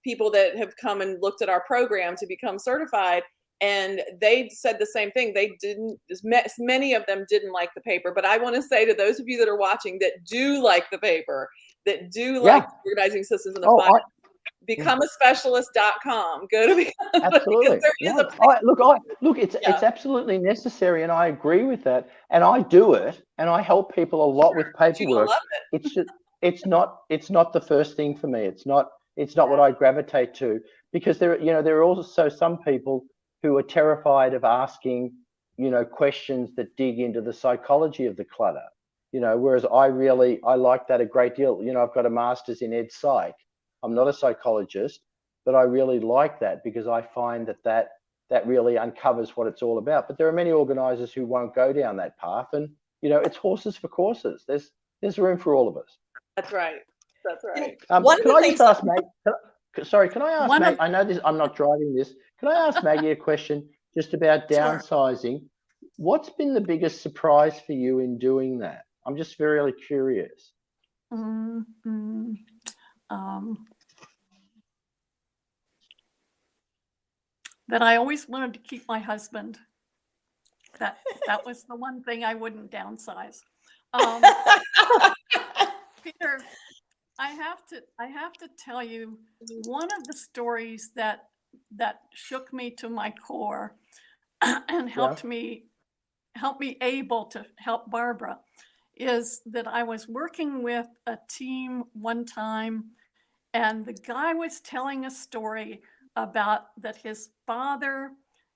people that have come and looked at our program to become certified. And they said the same thing. They didn't, many of them didn't like the paper. But I want to say to those of you that are watching that do like the paper, that do like organizing systems in the file, becomespecialist.com. Go to absolutely. Look, it's absolutely necessary, and I agree with that. And I do it, and I help people a lot with paperwork. It's not the first thing for me. It's not what I gravitate to, because there are also some people who are terrified of asking, questions that dig into the psychology of the clutter. Whereas I like that a great deal. I've got a master's in ed psych. I'm not a psychologist, but I really like that because I find that really uncovers what it's all about. But there are many organizers who won't go down that path, and it's horses for courses. There's room for all of us. That's right. That's right. Can I just ask Maggie? Can I ask Maggie? I know this. I'm not driving this. Can I ask Maggie a question just about downsizing? Sure. What's been the biggest surprise for you in doing that? I'm just very curious. That I always wanted to keep my husband. That was the one thing I wouldn't downsize. Peter, I have to tell you one of the stories that shook me to my core and helped me able to help Barbara is that I was working with a team one time, and the guy was telling a story about that his father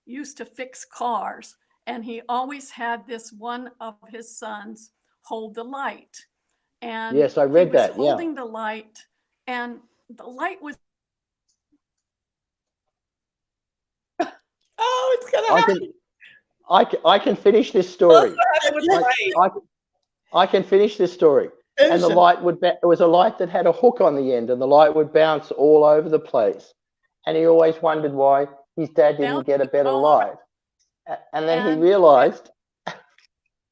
used to fix cars, and he always had this one of his sons hold the light. And yes, I read that. Holding the light, and the light was. Oh, it's gonna happen. I can finish this story. I can finish this story. And the light it was a light that had a hook on the end, and the light would bounce all over the place. And he always wondered why his dad didn't get a better light. And then he realized.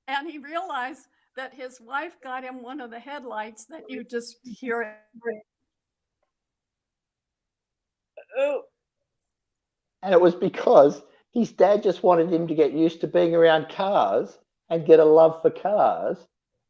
And he realized that his wife got him one of the headlights that you just hear it. Oh. And it was because his dad just wanted him to get used to being around cars and get a love for cars.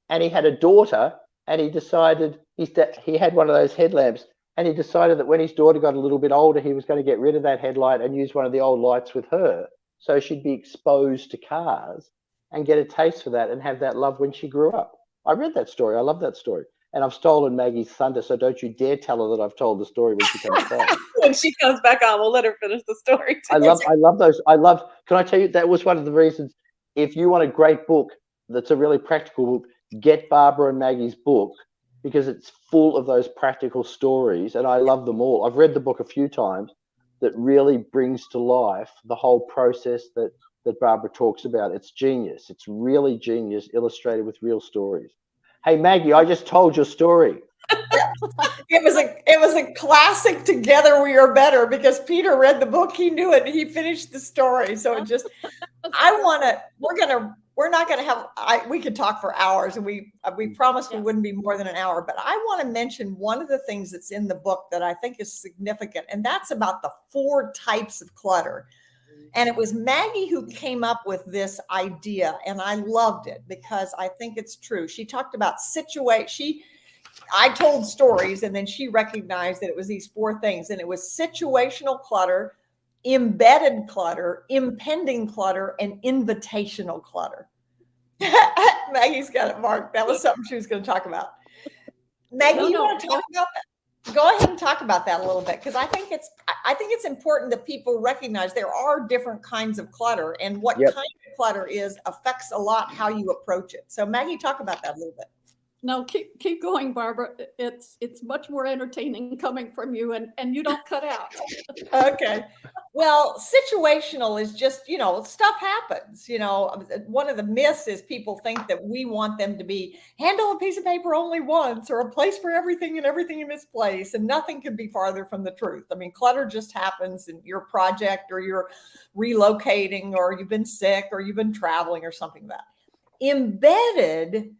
And he had a daughter, and he decided he had one of those headlamps, and he decided that when his daughter got a little bit older, he was going to get rid of that headlight and use one of the old lights with her, so she'd be exposed to cars and get a taste for that and have that love when she grew up. I read that story. I love that story. And I've stolen Maggie's thunder, so don't you dare tell her that I've told the story when she comes back. When she comes back on, we'll let her finish the story too. I love those. Can I tell you, that was one of the reasons, if you want a great book that's a really practical book, get Barbara and Maggie's book, because it's full of those practical stories, and I love them all. I've read the book a few times. That really brings to life the whole process that Barbara talks about. It's genius. It's really genius, illustrated with real stories. Hey, Maggie, I just told your story. It was a classic. Together we are better, because Peter read the book, he knew it, and he finished the story. So it just, we're not going to have, we could talk for hours, and we promised we wouldn't be more than an hour, but I want to mention one of the things that's in the book that I think is significant, and that's about the 4 types of clutter. And it was Maggie who came up with this idea, and I loved it because I think it's true. She talked about I told stories, and then she recognized that it was these 4 things, and it was situational clutter, embedded clutter, impending clutter, and invitational clutter. Maggie's got it marked. That was something she was going to talk about. Maggie, you want to talk about that? Go ahead and talk about that a little bit, because I think it's important that people recognize there are different kinds of clutter, and what kind of clutter affects a lot how you approach it. So Maggie, talk about that a little bit. No, keep going, Barbara. It's much more entertaining coming from you, and you don't cut out. Okay. Well, situational is just, stuff happens. One of the myths is people think that we want them to be handle a piece of paper only once, or a place for everything and everything in its place. And nothing could be farther from the truth. I mean, clutter just happens in your project, or you're relocating, or you've been sick, or you've been traveling, or something like that. Embedded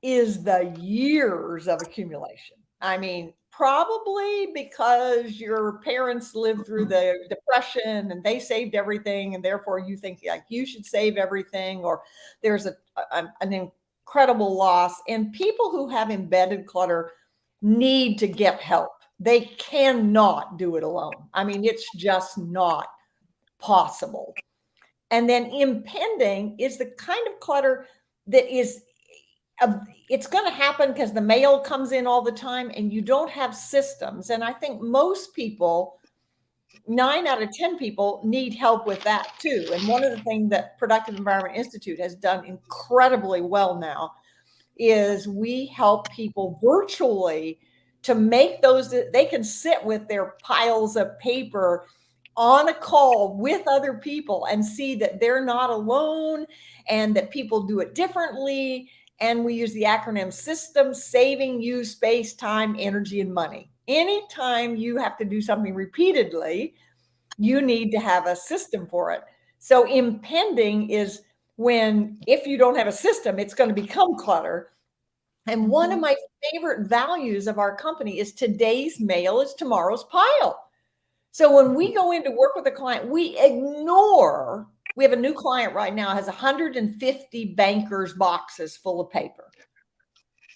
is the years of accumulation. I mean, probably because your parents lived through the Depression and they saved everything, and therefore you think like you should save everything, or there's an incredible loss. And people who have embedded clutter need to get help. They cannot do it alone. I mean, it's just not possible. And then impending is the kind of clutter that is it's going to happen because the mail comes in all the time and you don't have systems. And I think most people, 9 out of 10 people, need help with that too. And one of the things that Productive Environment Institute has done incredibly well now is we help people virtually to make those, they can sit with their piles of paper on a call with other people and see that they're not alone and that people do it differently. And we use the acronym SYSTEM, saving you space, time, energy, and money. Anytime you have to do something repeatedly, you need to have a system for it. So impending is when, if you don't have a system, it's going to become clutter. And one of my favorite values of our company is today's mail is tomorrow's pile. So when we go in to work with a client, we have a new client right now, has 150 bankers' boxes full of paper.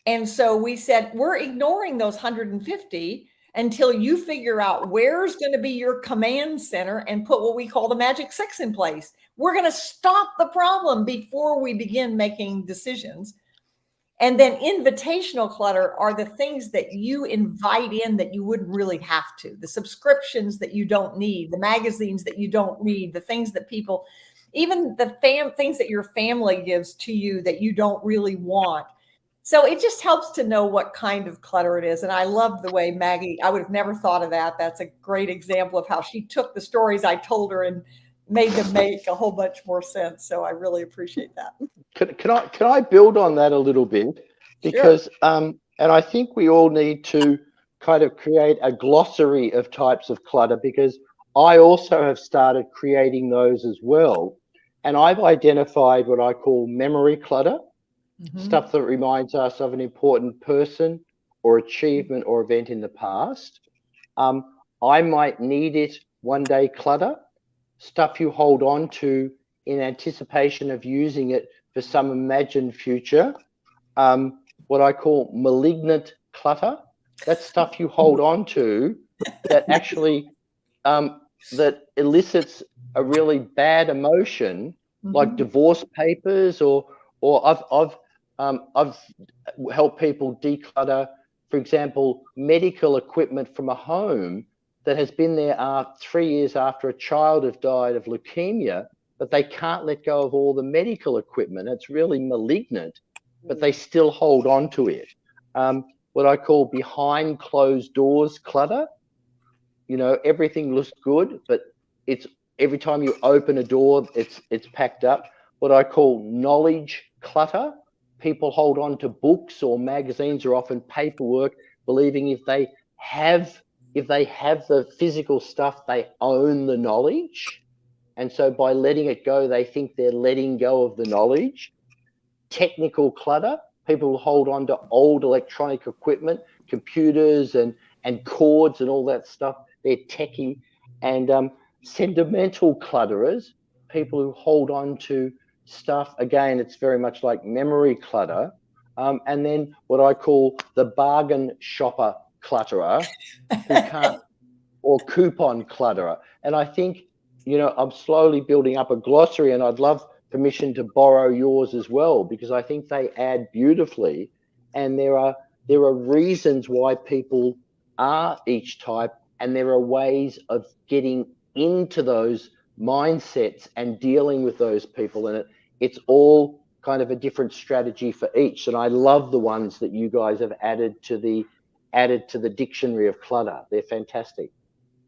And so we said, we're ignoring those 150 until you figure out where's going to be your command center and put what we call the magic 6 in place. We're going to stop the problem before we begin making decisions. And then invitational clutter are the things that you invite in that you wouldn't really have to. The subscriptions that you don't need, the magazines that you don't read, the things that people, even the things that your family gives to you that you don't really want. So it just helps to know what kind of clutter it is. And I love the way Maggie, I would have never thought of that. That's a great example of how she took the stories I told her and made them make a whole bunch more sense. So I really appreciate that. Can I build on that a little bit? Because and I think we all need to kind of create a glossary of types of clutter, because I also have started creating those as well. And I've identified what I call memory clutter, stuff that reminds us of an important person or achievement or event in the past. I might need it one day clutter, stuff you hold on to in anticipation of using it for some imagined future. What I call malignant clutter. That's stuff you hold on to that actually that elicits a really bad emotion, like divorce papers, or I've helped people declutter, for example, medical equipment from a home that has been there 3 years after a child has died of leukemia, but they can't let go of all the medical equipment. It's really malignant, but they still hold on to it. What I call behind closed doors clutter. You know, everything looks good, but it's every time you open a door, it's packed up. What I call knowledge clutter. People hold on to books or magazines or often paperwork, believing if they have the physical stuff, they own the knowledge. And so by letting it go, they think they're letting go of the knowledge. Technical clutter. People hold on to old electronic equipment, computers and cords and all that stuff. They're techie. And sentimental clutterers, people who hold on to stuff. Again, it's very much like memory clutter. And then what I call the bargain shopper clutterer, who can't, or coupon clutterer. And I think, you know, I'm slowly building up a glossary, and I'd love permission to borrow yours as well, because I think they add beautifully. And there are reasons why people are each type, and there are ways of getting into those mindsets and dealing with those people. And it's all kind of a different strategy for each. And I love the ones that you guys have added to the dictionary of clutter. They're fantastic.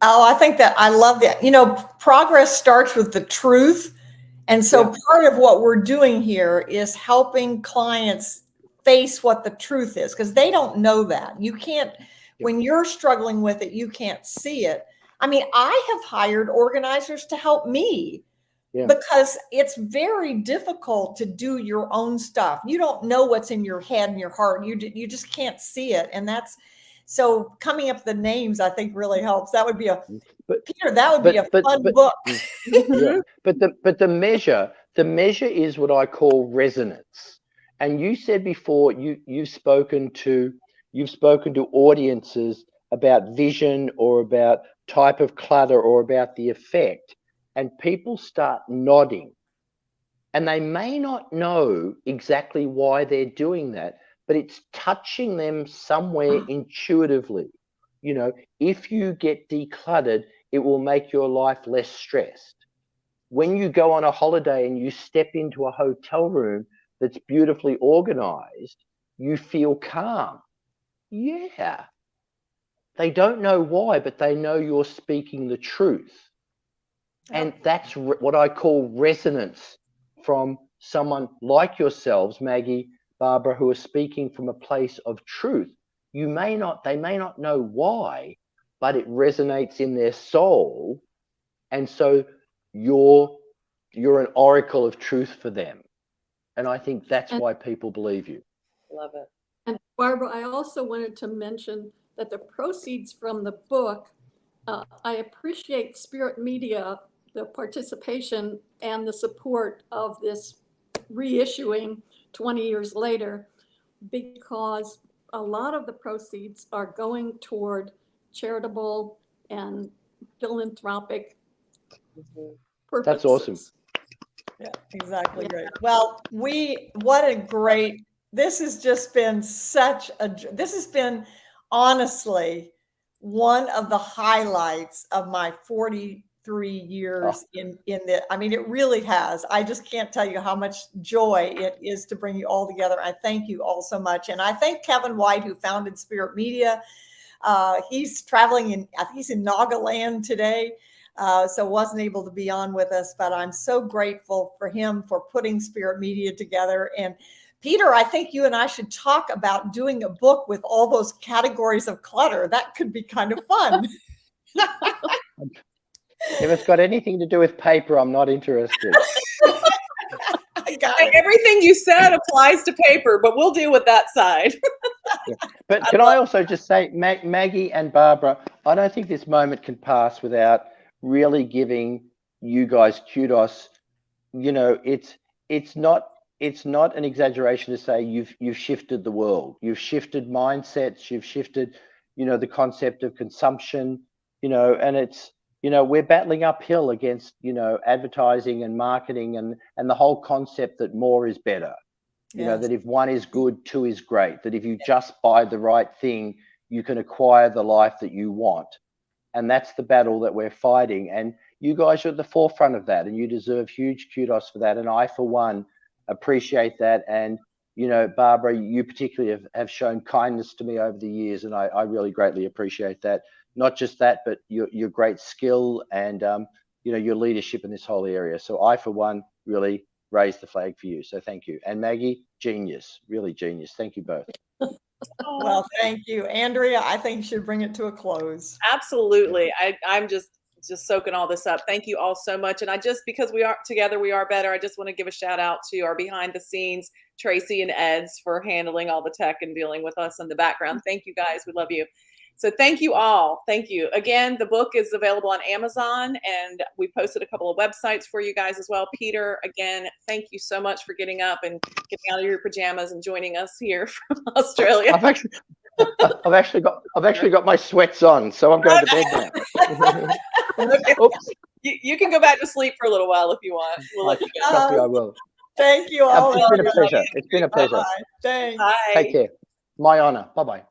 Oh, I think that I love that. You know, progress starts with the truth. And so part of what we're doing here is helping clients face what the truth is, because they don't know that. You can't, when you're struggling with it, you can't see it. I mean, I have hired organizers to help me because it's very difficult to do your own stuff. You don't know what's in your head and your heart. You just can't see it. And that's, so coming up with the names, I think really helps. That would be Peter, that would be a fun book. But the measure is what I call resonance. And you said before, you've spoken to audiences about vision or about type of clutter or about the effect, and people start nodding, and they may not know exactly why they're doing that, but it's touching them somewhere intuitively. You know, if you get decluttered, it will make your life less stressed. When you go on a holiday and you step into a hotel room that's beautifully organized, you feel calm. Yeah. They don't know why, but they know you're speaking the truth. And that's what I call resonance from someone like yourselves, Maggie, Barbara, who are speaking from a place of truth. They may not know why, but it resonates in their soul. And so you're an oracle of truth for them. And I think that's why people believe you. Love it. And Barbara, I also wanted to mention that the proceeds from the book, I appreciate Spirit Media, the participation and the support of this reissuing 20 years later, because a lot of the proceeds are going toward charitable and philanthropic purposes. That's awesome. Yeah, exactly. Great. Well, this has just been this has been honestly one of the highlights of my 43 years in I mean, it really has. I just can't tell you how much joy it is to bring you all together. I thank you all so much. And I thank Kevin White, who founded Spirit Media. He's traveling I think he's in Nagaland today. So wasn't able to be on with us, but I'm so grateful for him for putting Spirit Media together. And Peter, I think you and I should talk about doing a book with all those categories of clutter. That could be kind of fun. If it's got anything to do with paper, I'm not interested. Everything you said applies to paper, but we'll deal with that side. But can I also just say, Maggie and Barbara, I don't think this moment can pass without really giving you guys kudos. You know, it's not an exaggeration to say you've shifted the world. You've shifted mindsets. You've shifted, the concept of consumption. And it's, we're battling uphill against, advertising and marketing and the whole concept that more is better. That if one is good, two is great. That if you just buy the right thing, you can acquire the life that you want. And that's the battle that we're fighting. And you guys are at the forefront of that, and you deserve huge kudos for that. And I, for one, appreciate that. And, Barbara, you particularly have shown kindness to me over the years, and I really greatly appreciate that. Not just that, but your great skill and, your leadership in this whole area. So I, for one, really raise the flag for you. So thank you. And Maggie, genius, really genius. Thank you both. Well, thank you. Andrea, I think you should bring it to a close. Absolutely. I'm just soaking all this up. Thank you all so much. And because we are together, we are better. I just want to give a shout out to our behind the scenes, Tracy and Eds, for handling all the tech and dealing with us in the background. Thank you guys. We love you. So thank you all. Thank you. Again, the book is available on Amazon, and we posted a couple of websites for you guys as well. Peter, again, thank you so much for getting up and getting out of your pajamas and joining us here from Australia. I've actually got my sweats on, so I'm going to bed now. Okay. Oops. You can go back to sleep for a little while if you want. We'll let you go. Trust me, I will. Thank you all. It's been a pleasure. It's been a pleasure. Bye-bye. Thanks. Bye. Take care. My honor. Bye-bye.